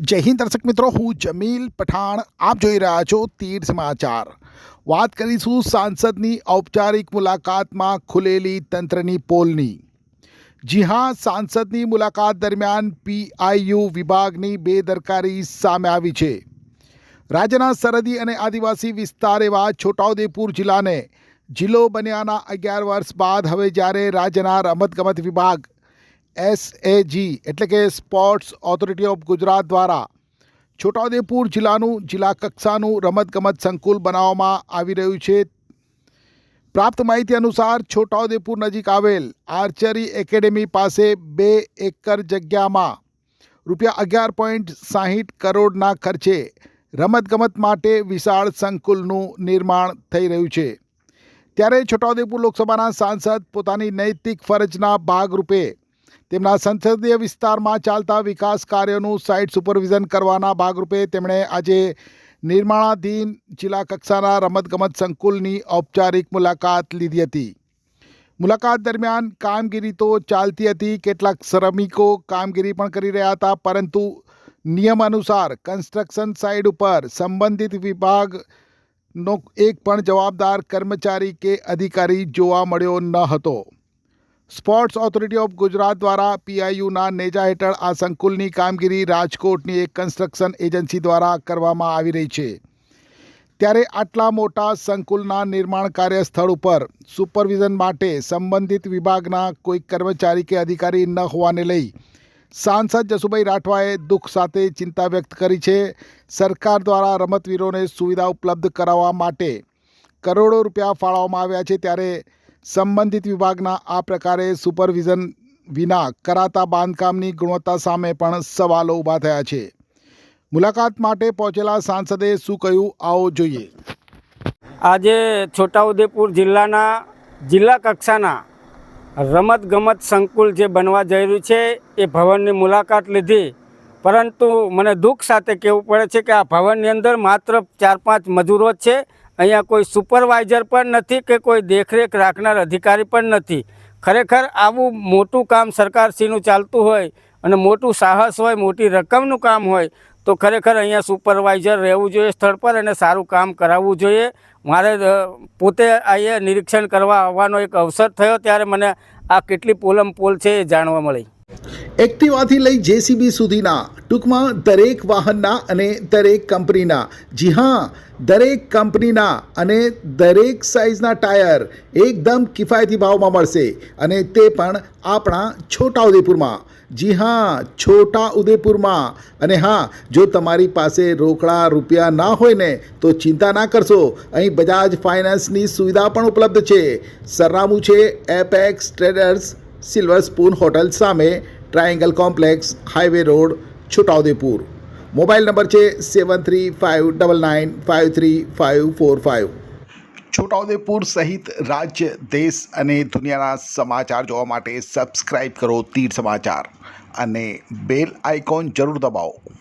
જય હિન્દ દર્શક મિત્રો, હું જમીલ પઠાણ. આપ જોઈ રહ્યા છો તીર સમાચાર. વાત કરીશું સાંસદની ઔપચારિક મુલાકાતમાં ખુલેલી તંત્રની પોલની. જી હા, સાંસદની મુલાકાત દરમિયાન પીઆઈયુ વિભાગની બેદરકારી સામે આવી છે. રાજ્યના સરહદી અને આદિવાસી વિસ્તાર એવા છોટાઉદેપુર જિલ્લાને જિલ્લો બન્યાના 11 વર્ષ બાદ હવે જ્યારે રાજ્યના રમતગમત વિભાગ એસએજી એટલે કે સ્પોર્ટ્સ ઓથોરિટી ઓફ ગુજરાત દ્વારા છોટાઉદેપુર જિલ્લાનું જિલ્લા કક્ષાનું રમતગમત સંકુલ બનાવવામાં આવી રહ્યું છે. પ્રાપ્ત માહિતી અનુસાર છોટાઉદેપુર નજીક આવેલ આર્ચરી એકેડેમી પાસે 2 એકર જગ્યામાં ₹11.60 કરોડના ખર્ચે રમતગમત માટે વિશાળ સંકુલનું નિર્માણ થઈ રહ્યું છે. ત્યારે છોટાઉદેપુર લોકસભાના સાંસદ પોતાની નૈતિક ફરજના ભાગરૂપે તેમના સંસદીય વિસ્તારમાં ચાલતા વિકાસ કાર્યોનું સાઇટ સુપરવિઝન કરવાના ભાગરૂપે તેમણે આજે નિર્માણાધીન જિલ્લા કક્ષાના રમતગમત સંકુલની ઔપચારિક મુલાકાત લીધી હતી. મુલાકાત દરમિયાન કામગીરી તો ચાલતી હતી, કેટલાક શ્રમિકો કામગીરી પણ કરી રહ્યા હતા, પરંતુ નિયમ અનુસાર કન્સ્ટ્રક્શન સાઇટ ઉપર સંબંધિત વિભાગનો એક પણ જવાબદાર કર્મચારી કે અધિકારી જોવા મળ્યો ન હતો. સ્પોર્ટ્સ ઓથોરિટી ઓફ ગુજરાત દ્વારા પીઆઈયુના નેજા હેઠળ આ સંકુલની કામગીરી રાજકોટની એક કન્સ્ટ્રક્શન એજન્સી દ્વારા કરવામાં આવી રહી છે. ત્યારે આટલા મોટા સંકુલના નિર્માણ કાર્ય સ્થળ ઉપર સુપરવિઝન માટે સંબંધિત વિભાગના કોઈ કર્મચારી કે અધિકારી ન હોવાને લઈ સાંસદ જસુભાઈ રાઠવાએ દુઃખ સાથે ચિંતા વ્યક્ત કરી છે. સરકાર દ્વારા રમતવીરોને સુવિધા ઉપલબ્ધ કરાવવા માટે કરોડો રૂપિયા ફાળવવામાં આવ્યા છે, ત્યારે સંબંધિત વિભાગના આ પ્રકારે સુપરવિઝન વિના કરાતા બાંધકામની ગુણવત્તા સામે પણ સવાલો ઊભા થયા છે. મુલાકાત માટે પહોંચેલા સાંસદે શું કહ્યું, આવો જોઈએ. આજે છોટાઉદેપુર જિલ્લાના જિલ્લા કક્ષાના રમતગમત સંકુલ જે બનવા જઈ રહ્યું છે એ ભવનની મુલાકાત લીધી, પરંતુ મને દુઃખ સાથે કહેવું પડે છે કે આ ભવનની અંદર માત્ર 4-5 મજૂરો જ છે. અહીંયા કોઈ સુપરવાઇઝર પણ નથી કે કોઈ દેખરેખ રાખનાર અધિકારી પણ નથી. ખરેખર આવું મોટું કામ સરકારશ્રીનું ચાલતું હોય અને મોટું સાહસ હોય, મોટી રકમનું કામ હોય તો ખરેખર અહીંયા સુપરવાઇઝર રહેવું જોઈએ સ્થળ પર અને સારું કામ કરાવવું જોઈએ. મારે પોતે અહીંયા નિરીક્ષણ કરવા આવવાનો એક અવસર થયો ત્યારે મને આ કેટલી પોલ છે એ જાણવા મળી. એક્ટિવાથી લઈ જેસીબી સુધીના, ટૂંકમાં દરેક વાહનના અને દરેક કંપનીના, જી હા, દરેક કંપનીના અને દરેક સાઇઝના ટાયર એકદમ કિફાયતી ભાવમાં મળશે, અને તે પણ આપણા છોટાઉદેપુરમાં. જી હા, છોટાઉદેપુરમાં. અને હા, જો તમારી પાસે રોકડા રૂપિયા ના હોય ને તો ચિંતા ના કરશો, અહીં બજાજ ફાઇનાન્સની સુવિધા પણ ઉપલબ્ધ છે. સરનામું છે Apex Traders, Silver Spoon hotel સામે, Triangle Complex, highway road, Chhota Udaipur. Mobile number છે 7359953545. છોટાઉદેપુર સહિત રાજ્ય, દેશ અને દુનિયાના સમાચાર જોવા માટે સબસ્ક્રાઈબ કરો તીર સમાચાર અને બેલ આઇકોન જરૂર દબાવો.